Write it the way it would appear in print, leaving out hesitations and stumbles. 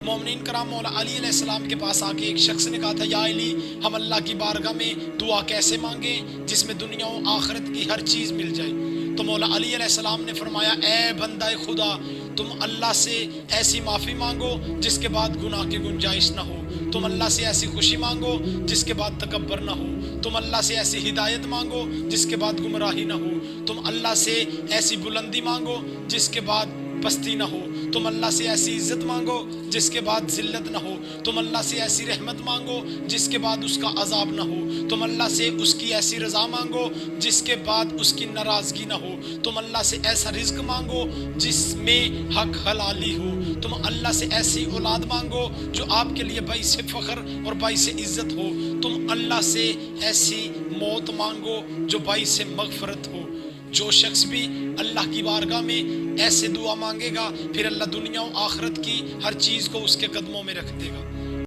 मोमिनीन कराम मौला अली अलैहिस्सलाम के पास आके एक शख्स ने कहा था, या अली, हम अल्लाह की बारगाह में दुआ कैसे मांगें जिसमें दुनिया और आखिरत की हर चीज़ मिल जाए। तो मौला अली अलैहिस्सलाम ने फरमाया, ए बंदा खुदा, तुम अल्लाह से ऐसी माफ़ी मांगो जिसके बाद गुनाह की गुंजाइश ना हो। तुम अल्लाह से ऐसी खुशी मांगो जिसके बाद तकब्बर ना हो। तुम अल्लाह से ऐसी हिदायत मांगो जिसके बाद गुमराही ना हो। तुम अल्लाह से ऐसी बुलंदी मांगो जिसके बाद पस्ती ना हो। तुम अल्लाह से ऐसी इज्जत मांगो जिसके बाद जिल्लत ना हो। तुम अल्लाह से ऐसी रहमत मांगो जिसके बाद उसका अजाब ना हो। तुम अल्लाह से उसकी ऐसी रज़ा मांगो जिसके बाद उसकी नाराज़गी ना हो। तुम अल्लाह से ऐसा रिज़्क मांगो जिसमें हक हलाली हो। तुम अल्लाह से ऐसी औलाद मांगो जो आपके लिए बाइस फ़ख्र और बाइस इज्जत हो। तुम अल्लाह से ऐसी मौत मांगो जो बाइस मग़फ़रत हो। जो शख्स भी अल्लाह की बारगाह में ऐसे दुआ मांगेगा, फिर अल्लाह दुनिया और आखिरत की हर चीज़ को उसके कदमों में रख देगा।